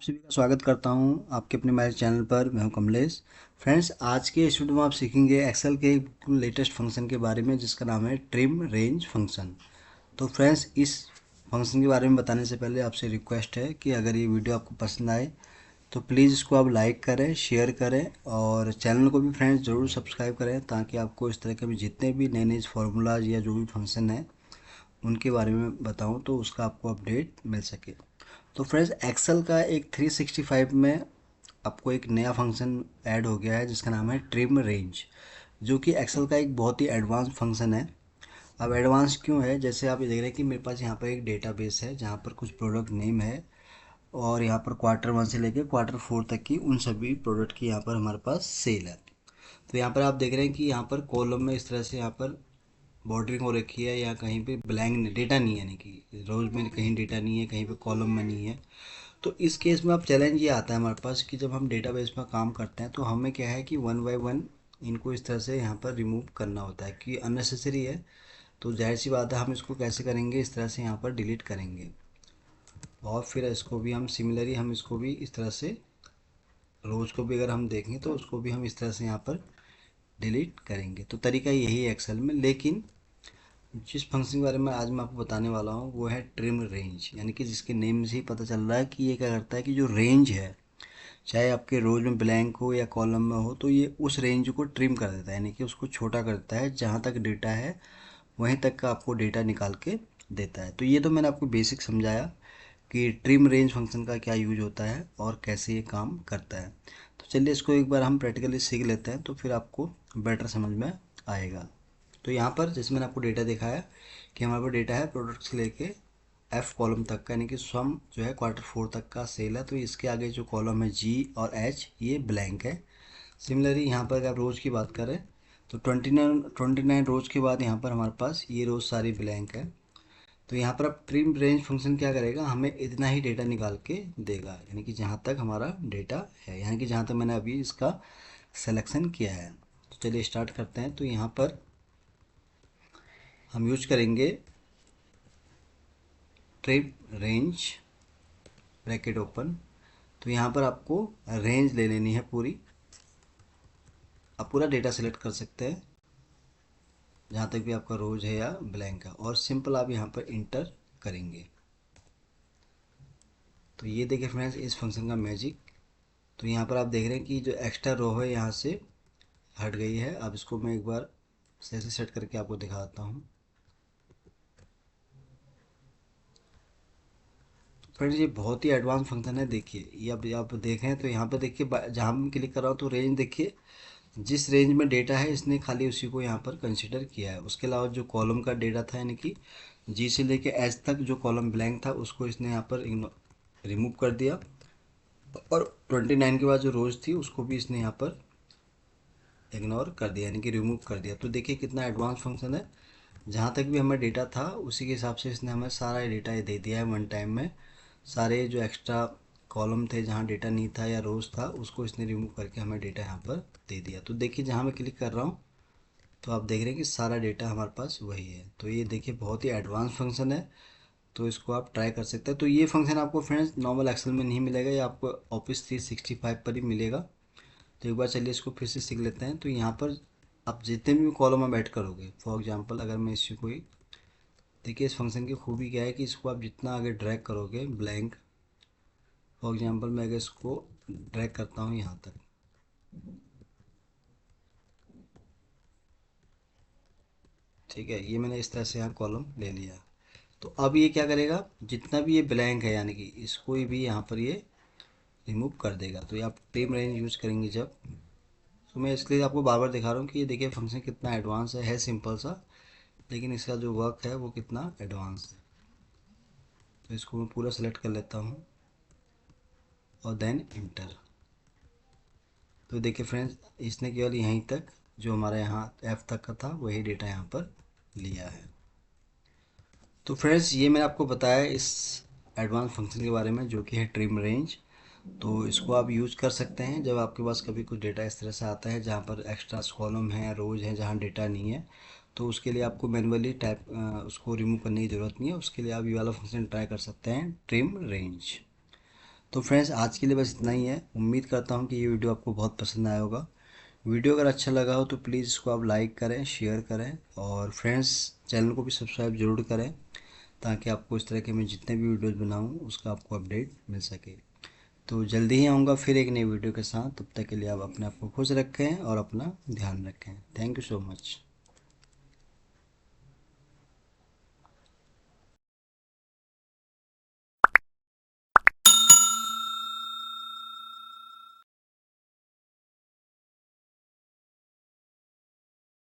सभी का स्वागत करता हूं आपके अपने मेरे चैनल पर। मैं हूं कमलेश। फ्रेंड्स, आज के इस वीडियो में आप सीखेंगे एक्सेल के लेटेस्ट फंक्शन के बारे में जिसका नाम है ट्रिम रेंज फंक्शन। तो फ्रेंड्स, इस फंक्शन के बारे में बताने से पहले आपसे रिक्वेस्ट है कि अगर ये वीडियो आपको पसंद आए तो प्लीज़ इसको आप लाइक करें, शेयर करें और चैनल को भी फ्रेंड्स ज़रूर सब्सक्राइब करें ताकि आपको इस तरह के भी जितने भी नए नए फार्मूलाज या जो भी फंक्शन है उनके बारे में बताऊं तो उसका आपको अपडेट मिल सके। तो फ्रेंड्स, एक्सेल का एक 365 में आपको एक नया फंक्शन ऐड हो गया है जिसका नाम है ट्रिम रेंज, जो कि एक्सेल का एक बहुत ही एडवांस फंक्शन है। अब एडवांस क्यों है? जैसे आप ये देख रहे हैं कि मेरे पास यहाँ पर एक डेटाबेस है जहाँ पर कुछ प्रोडक्ट नेम है और यहाँ पर Q1 से लेकर Q4 तक की उन सभी प्रोडक्ट की यहाँ पर हमारे पास सेल है। तो यहाँ पर आप देख रहे हैं कि यहाँ पर कॉलम में इस तरह से यहाँ पर बॉर्डरिंग हो रखी है या कहीं पे ब्लैंक डेटा नहीं है, यानी कि रोज में कहीं डेटा नहीं है, कहीं पे कॉलम में नहीं है। तो इस केस में अब चैलेंज ये आता है हमारे पास कि जब हम डेटाबेस में काम करते हैं तो हमें क्या है कि वन बाय वन इनको इस तरह से यहाँ पर रिमूव करना होता है कि अननेसेसरी है। तो जाहिर सी बात है, हम इसको कैसे करेंगे, इस तरह से यहाँ पर डिलीट करेंगे और फिर इसको भी हम सिमिलरली हम इसको भी इस तरह से रोज को भी अगर हम देखें तो उसको भी हम इस तरह से यहाँ पर डिलीट करेंगे। तो तरीका यही है एक्सेल में। लेकिन जिस फंक्शन के बारे में आज मैं आपको बताने वाला हूँ वो है ट्रिम रेंज, यानी कि जिसके नेम से ही पता चल रहा है कि ये क्या करता है कि जो रेंज है, चाहे आपके रोज में ब्लैंक हो या कॉलम में हो, तो ये उस रेंज को ट्रिम कर देता है, यानी कि उसको छोटा कर देता है। जहाँ तक डेटा है वहीं तक का आपको डेटा निकाल के देता है। तो ये तो मैंने आपको बेसिक समझाया कि ट्रिम रेंज फंक्शन का क्या यूज होता है और कैसे ये काम करता है। तो चलिए इसको एक बार हम प्रैक्टिकली सीख लेते हैं तो फिर आपको बेटर समझ में आएगा। तो यहाँ पर जैसे मैंने आपको डेटा दिखाया कि हमारे पास डेटा है प्रोडक्ट से लेके एफ कॉलम तक का, यानी कि सम जो है Q4 तक का सेल है। तो इसके आगे जो कॉलम है जी और एच ये ब्लैंक है। सिमिलरली यहाँ पर अगर आप रोज़ की बात करें तो 29 रोज़ के बाद यहाँ पर हमारे पास ये रोज़ सारी ब्लैंक है। तो यहाँ पर अब ट्रिम रेंज फंक्शन क्या करेगा, हमें इतना ही डेटा निकाल के देगा, यानी कि जहाँ तक हमारा डेटा है, यानी कि जहाँ तक मैंने अभी इसका सिलेक्शन किया है। तो चलिए स्टार्ट करते हैं। तो यहाँ पर हम यूज करेंगे ट्रिम रेंज ब्रैकेट ओपन। तो यहाँ पर आपको रेंज ले लेनी है पूरी। आप पूरा डेटा सेलेक्ट कर सकते हैं जहाँ तक भी आपका रोज है या ब्लैंक है, और सिंपल आप यहाँ पर इंटर करेंगे। तो ये देखिए फ्रेंड्स इस फंक्शन का मैजिक। तो यहाँ पर आप देख रहे हैं कि जो एक्स्ट्रा रो है यहाँ से हट गई है। अब इसको मैं एक बार सही से सेट करके आपको दिखाता हूँ। फ्रेंड्स, ये बहुत ही एडवांस फंक्शन है। देखिए ये अब आप देखें तो यहाँ पर देखिए जहाँ मैं क्लिक कर रहा हूँ तो रेंज देखिए, जिस रेंज में डेटा है इसने खाली उसी को यहाँ पर कंसिडर किया है। उसके अलावा जो कॉलम का डेटा था, यानी कि जी से लेके एच तक जो कॉलम ब्लैंक था उसको इसने यहाँ पर रिमूव कर दिया, और 29 के बाद जो रोज थी उसको भी इसने यहाँ पर इग्नोर कर दिया, यानी कि रिमूव कर दिया। तो देखिए कितना एडवांस फंक्शन है। जहाँ तक भी हमें डेटा था उसी के हिसाब से इसने हमें सारा डेटा दे दिया है वन टाइम में। सारे जो एक्स्ट्रा कॉलम थे जहाँ डेटा नहीं था या रोज था उसको इसने रिमूव करके हमें डेटा यहाँ पर दे दिया। तो देखिए जहाँ मैं क्लिक कर रहा हूँ तो आप देख रहे हैं कि सारा डेटा हमारे पास वही है। तो ये देखिए बहुत ही एडवांस फंक्शन है, तो इसको आप ट्राई कर सकते हैं। तो ये फंक्शन आपको फ्रेंड्स नॉर्मल एक्सेल में नहीं मिलेगा, ये आपको ऑफिस 365 पर ही मिलेगा। तो एक बार चलिए इसको फिर से सीख लेते हैं। तो यहाँ पर आप जितने भी कॉलम में ऐड करोगे, फॉर एग्जांपल अगर मैं इसकी कोई, देखिए इस फंक्शन की खूबी क्या है कि इसको आप जितना आगे ड्रैग करोगे ब्लैंक, फॉर एग्जांपल मैं अगर इसको ड्रैग करता हूँ यहाँ तक, ठीक है, ये मैंने इस तरह से यहाँ कॉलम ले लिया। तो अब ये क्या करेगा, जितना भी ये ब्लैंक है यानी कि इसको भी यहाँ पर ये रिमूव कर देगा। तो ये आप टेम रेंज यूज करेंगे जब, तो मैं इसलिए आपको बार बार दिखा रहा हूँ कि ये देखिए फंक्शन कितना एडवांस है सिंपल सा, लेकिन इसका जो वर्क है वो कितना एडवांस है। तो इसको मैं पूरा सेलेक्ट कर लेता हूँ और देन इंटर। तो देखिए फ्रेंड्स इसने केवल यहीं तक जो हमारे यहाँ एफ तक का था वही डेटा यहाँ पर लिया है। तो फ्रेंड्स ये मैंने आपको बताया इस एडवांस फंक्शन के बारे में जो कि है ट्रिम रेंज। तो इसको आप यूज़ कर सकते हैं जब आपके पास कभी कुछ डेटा इस तरह से आता है जहाँ पर एक्स्ट्रा कॉलम है, रोज है, जहाँ डेटा नहीं है। तो उसके लिए आपको मैनुअली टाइप उसको रिमूव करने की ज़रूरत नहीं है। उसके लिए आप ये वाला फंक्शन ट्राई कर सकते हैं, ट्रिम रेंज। तो फ्रेंड्स आज के लिए बस इतना ही है। उम्मीद करता हूँ कि ये वीडियो आपको बहुत पसंद आया होगा। वीडियो अगर अच्छा लगा हो तो प्लीज़ इसको आप लाइक करें, शेयर करें और फ्रेंड्स चैनल को भी सब्सक्राइब जरूर करें, ताकि आपको इस तरह के मैं जितने भी वीडियोज़ बनाऊँ उसका आपको अपडेट मिल सके। तो जल्दी ही आऊँगा फिर एक नई वीडियो के साथ। तब तक के लिए आप अपने आप को खुश रखें और अपना ध्यान रखें। Thank you so much.